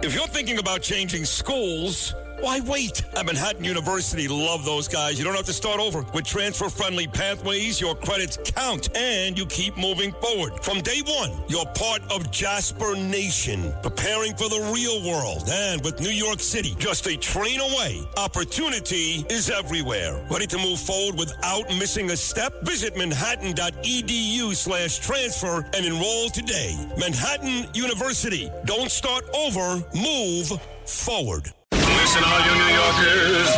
If you're thinking about changing schools, why wait? At Manhattan University, love those guys. You don't have to start over. With transfer-friendly pathways, your credits count, and you keep moving forward. From day one, you're part of Jasper Nation, preparing for the real world. And with New York City just a train away, opportunity is everywhere. Ready to move forward without missing a step? Visit manhattan.edu/transfer and enroll today. Manhattan University. Don't start over. Move forward. Listen, all you New Yorkers.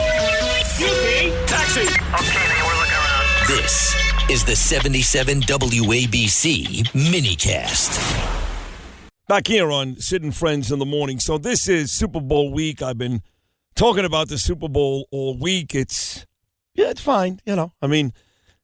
Taxi. Okay, we're looking around. This is the 77 WABC minicast. Back here on Sid and Friends in the Morning. So this is Super Bowl week. I've been talking about the Super Bowl all week. It's fine.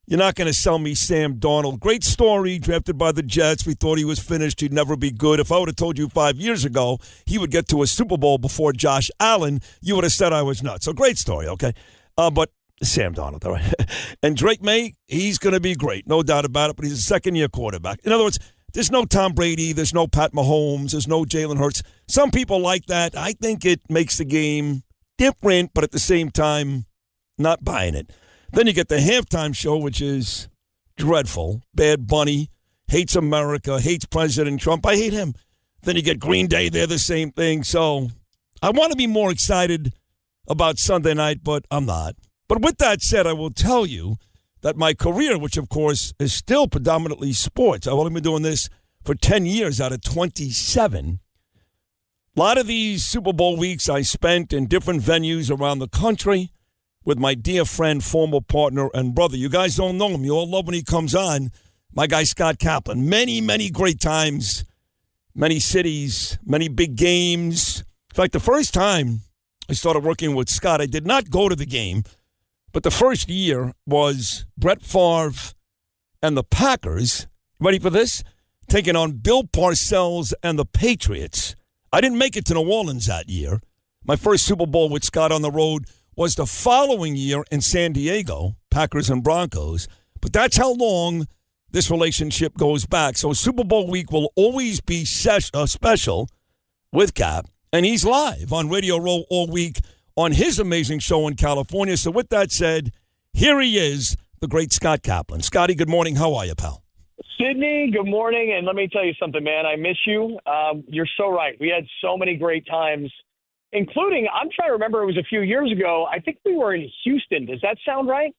You're not going to sell me Sam Darnold. Great story, drafted by the Jets. We thought he was finished. He'd never be good. If I would have told you 5 years ago he would get to a Super Bowl before Josh Allen, you would have said I was nuts. So great story, okay? But Sam Darnold, all right. And Drake May, he's going to be great, no doubt about it, but he's a second-year quarterback. In other words, there's no Tom Brady, there's no Pat Mahomes, there's no Jalen Hurts. Some people like that. I think it makes the game different, but at the same time, not buying it. Then you get the halftime show, which is dreadful. Bad Bunny, hates America, hates President Trump. I hate him. Then you get Green Day, they're the same thing. So I want to be more excited about Sunday night, but I'm not. But with that said, I will tell you that my career, which of course is still predominantly sports, I've only been doing this for 10 years out of 27. A lot of these Super Bowl weeks I spent in different venues around the country with my dear friend, former partner, and brother. You guys don't know him. You all love when he comes on. My guy, Scott Kaplan. Many, many great times, many cities, many big games. In fact, the first time I started working with Scott, I did not go to the game, but the first year was Brett Favre and the Packers. Ready for this? Taking on Bill Parcells and the Patriots. I didn't make it to New Orleans that year. My first Super Bowl with Scott on the road was the following year in San Diego, Packers and Broncos. But that's how long this relationship goes back. So Super Bowl week will always be special with Cap. And he's live on Radio Row all week on his amazing show in California. So with that said, here he is, the great Scott Kaplan. Scotty, good morning. How are you, pal? Sydney, good morning. And let me tell you something, man. I miss you. You're so right. We had so many great times. Including, I'm trying to remember, it was a few years ago, I think we were in Houston. Does that sound right?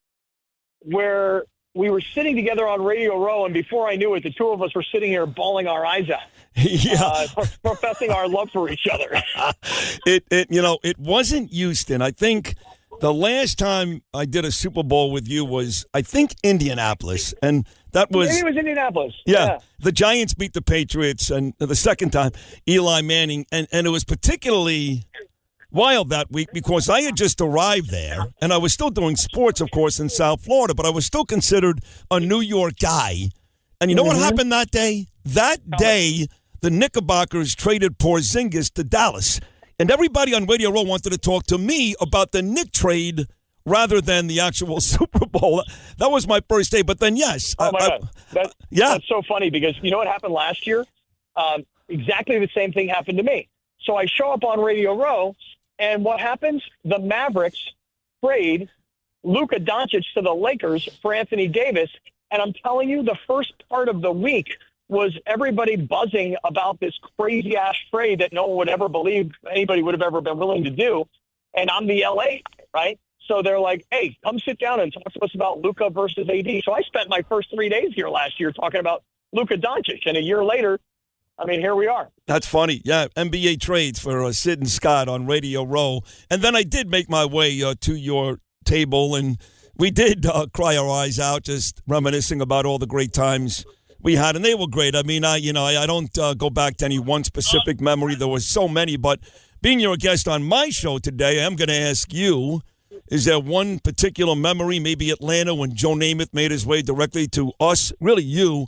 Where we were sitting together on Radio Row, and before I knew it, the two of us were sitting here bawling our eyes out. Yeah. Professing our love for each other. It wasn't Houston. I think the last time I did a Super Bowl with you was, I think, Indianapolis. And that was... Maybe it was Indianapolis. Yeah. The Giants beat the Patriots, and the second time, Eli Manning. And it was particularly wild that week because I had just arrived there, and I was still doing sports, of course, in South Florida, but I was still considered a New York guy. And you know what happened that day? That day, the Knickerbockers traded Porzingis to Dallas. And everybody on Radio Row wanted to talk to me about the Knick trade rather than the actual Super Bowl. That was my first day. But then, yes. Oh, my God. That's so funny because you know what happened last year? Exactly the same thing happened to me. So I show up on Radio Row, and what happens? The Mavericks trade Luka Doncic to the Lakers for Anthony Davis. And I'm telling you, the first part of the week was everybody buzzing about this crazy-ass trade that no one would ever believe anybody would have ever been willing to do. And I'm the LA, right? So they're like, hey, come sit down and talk to us about Luka versus AD. So I spent my first 3 days here last year talking about Luka Doncic. And a year later, I mean, here we are. That's funny. Yeah, NBA trades for Sid and Scott on Radio Row. And then I did make my way to your table, and we did cry our eyes out just reminiscing about all the great times we had, and they were great. I mean, I don't go back to any one specific memory. There were so many, but being your guest on my show today, I'm going to ask you, is there one particular memory, maybe Atlanta when Joe Namath made his way directly to us, really you,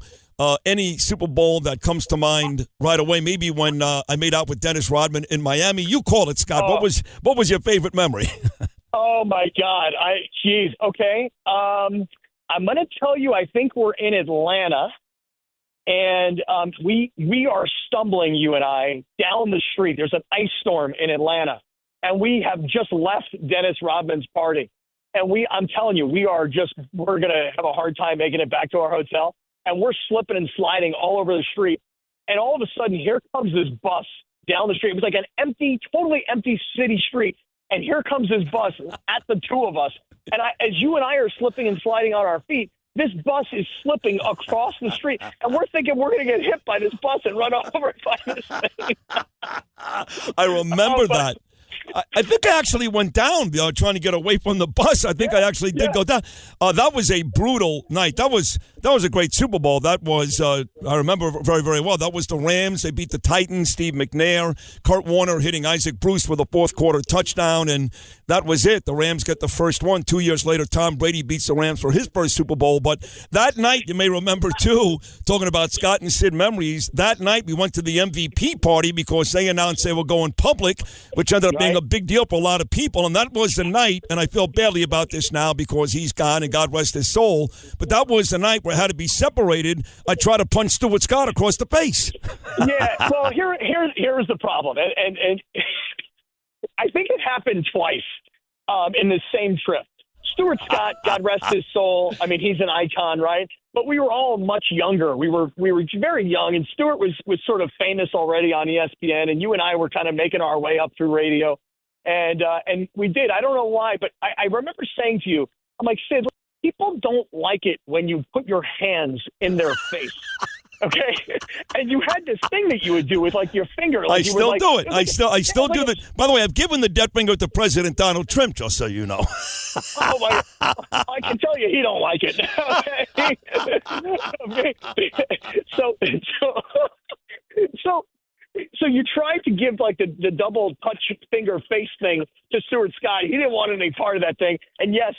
any Super Bowl that comes to mind right away? Maybe when I made out with Dennis Rodman in Miami. You call it, Scott. Oh. What was your favorite memory? Oh, my God. Okay. I'm going to tell you, I think we're in Atlanta. And we are stumbling, you and I, down the street. There's an ice storm in Atlanta, and we have just left Dennis Rodman's party. And I'm telling you, we're going to have a hard time making it back to our hotel. And we're slipping and sliding all over the street. And all of a sudden, here comes this bus down the street. It was like an totally empty city street. And here comes this bus at the two of us. And as you and I are slipping and sliding on our feet, this bus is slipping across the street. And we're thinking we're going to get hit by this bus and run over by this thing. I remember that. I think I actually went down, trying to get away from the bus. I think I actually did go down. That was a brutal night. That was a great Super Bowl. That was, I remember very, very well. That was the Rams. They beat the Titans. Steve McNair, Kurt Warner hitting Isaac Bruce with a fourth quarter touchdown, and that was it. The Rams get the first one. 2 years later, Tom Brady beats the Rams for his first Super Bowl. But that night, you may remember, too, talking about Scott and Sid memories, that night we went to the MVP party because they announced they were going public, which ended up being a big deal for a lot of people, and that was the night, and I feel badly about this now because he's gone and God rest his soul, but that was the night where I had to be separated. I tried to punch Stuart Scott across the face. Yeah, well, here's the problem, and I think it happened twice in the same trip. Stuart Scott, God rest his soul, I mean, he's an icon, right? But we were all much younger. We were very young, and Stuart was sort of famous already on ESPN, and you and I were kind of making our way up through radio. And we did. I don't know why, but I remember saying to you, I'm like, Sid, people don't like it when you put your hands in their face. Okay? And you had this thing that you would do with, like, your finger. Like I still do it. I still do that. By the way, I've given the death finger to President Donald Trump, just so you know. Oh, my. I can tell you he don't like it. Okay? So you tried to give, like, the double touch finger face thing to Stuart Scott. He didn't want any part of that thing. And, yes,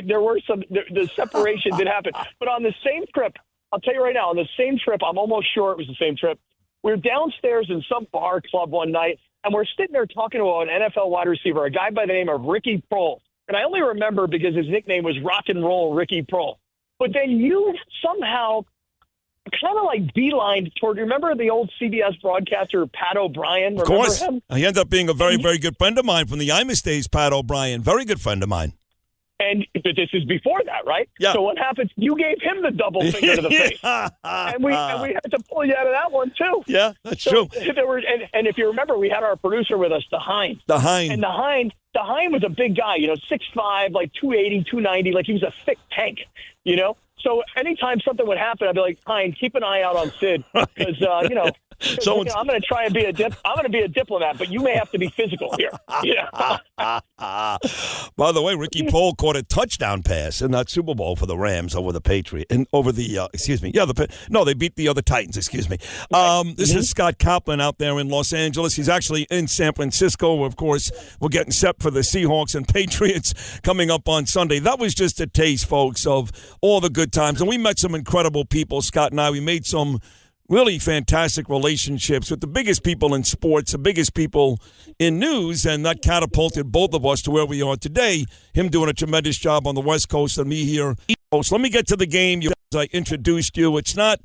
there were the separation did happen. But on the same trip, I'll tell you right now, on the same trip, I'm almost sure it was the same trip, we were downstairs in some bar club one night, and we're sitting there talking to an NFL wide receiver, a guy by the name of Ricky Prohl. And I only remember because his nickname was Rock and Roll Ricky Prohl. But then you somehow kind of like beelined toward, remember the old CBS broadcaster, Pat O'Brien? Of course. Him? He ended up being a very, very good friend of mine from the Imus days, Pat O'Brien. Very good friend of mine. But this is before that, right? Yeah. So what happens? You gave him the double finger to the face, and we had to pull you out of that one too. Yeah, that's true. And if you remember, we had our producer with us, the Hind. And the Hind was a big guy, 6'5", like 280, 290, like he was a thick tank, So anytime something would happen, I'd be like, Hind, keep an eye out on Sid because I'm going to try and be I'm going to be a diplomat, but you may have to be physical here. Yeah. By the way, Ricky Prohl caught a touchdown pass in that Super Bowl for the Rams over the Patriots and over the they beat the other Titans. Excuse me. This is Scott Kaplan out there in Los Angeles. He's actually in San Francisco. Of course, we're getting set for the Seahawks and Patriots coming up on Sunday. That was just a taste, folks, of all the good times, and we met some incredible people. Scott and I, we made some really fantastic relationships with the biggest people in sports, the biggest people in news, and that catapulted both of us to where we are today. Him doing a tremendous job on the West Coast and me here East Coast. Let me get to the game. As I introduced you, it's not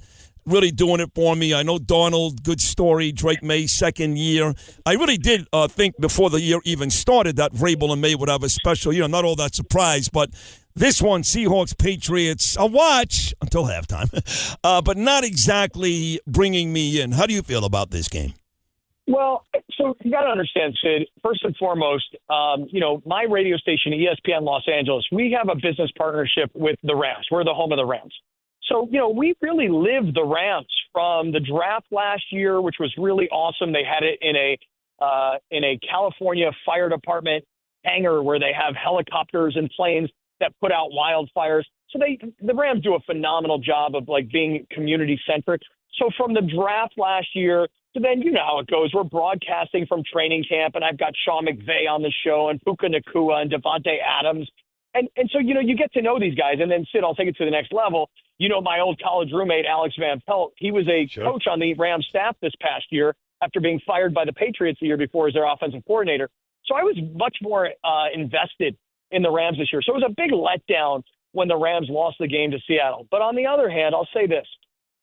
really doing it for me. I know Darnold, good story. Drake May, second year. I really did think before the year even started that Vrabel and May would have a special year. Not all that surprised, but this one, Seahawks, Patriots, I'll watch until halftime, but not exactly bringing me in. How do you feel about this game? Well, so you got to understand, Sid, first and foremost, my radio station, ESPN Los Angeles, we have a business partnership with the Rams. We're the home of the Rams. So, we really lived the Rams from the draft last year, which was really awesome. They had it in a California fire department hangar where they have helicopters and planes that put out wildfires. So the Rams do a phenomenal job of like being community centric. So from the draft last year to then, how it goes. We're broadcasting from training camp, and I've got Sean McVay on the show and Puka Nacua and Devontae Adams. And so, you get to know these guys. And then, Sid, I'll take it to the next level. My old college roommate, Alex Van Pelt, he was a coach on the Rams staff this past year after being fired by the Patriots the year before as their offensive coordinator. So I was much more invested in the Rams this year. So it was a big letdown when the Rams lost the game to Seattle. But on the other hand, I'll say this.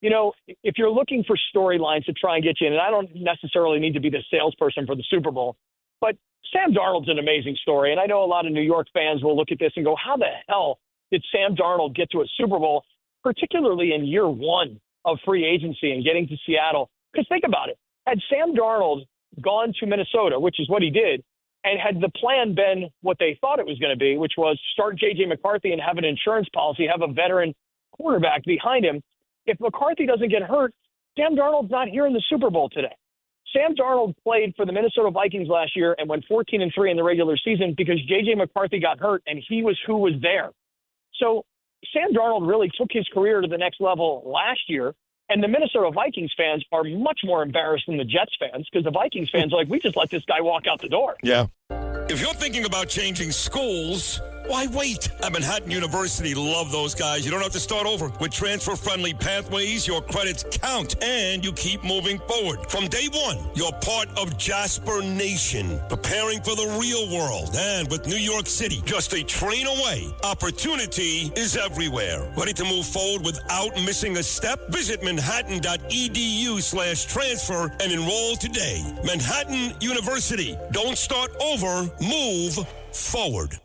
you know, if you're looking for storylines to try and get you in, and I don't necessarily need to be the salesperson for the Super Bowl, but Sam Darnold's an amazing story. And I know a lot of New York fans will look at this and go, how the hell did Sam Darnold get to a Super Bowl, particularly in year one of free agency and getting to Seattle? Because think about it. Had Sam Darnold gone to Minnesota, which is what he did, and had the plan been what they thought it was going to be, which was start J.J. McCarthy and have an insurance policy, have a veteran quarterback behind him, if McCarthy doesn't get hurt, Sam Darnold's not here in the Super Bowl today. Sam Darnold played for the Minnesota Vikings last year and went 14-3 in the regular season because J.J. McCarthy got hurt, and he was who was there. So Sam Darnold really took his career to the next level last year, and the Minnesota Vikings fans are much more embarrassed than the Jets fans because the Vikings fans are like, we just let this guy walk out the door. Yeah. If you're thinking about changing schools, why wait? At Manhattan University, love those guys. You don't have to start over. With transfer-friendly pathways, your credits count, and you keep moving forward. From day one, you're part of Jasper Nation, preparing for the real world. And with New York City just a train away, opportunity is everywhere. Ready to move forward without missing a step? Visit manhattan.edu/transfer and enroll today. Manhattan University. Don't start over, move forward.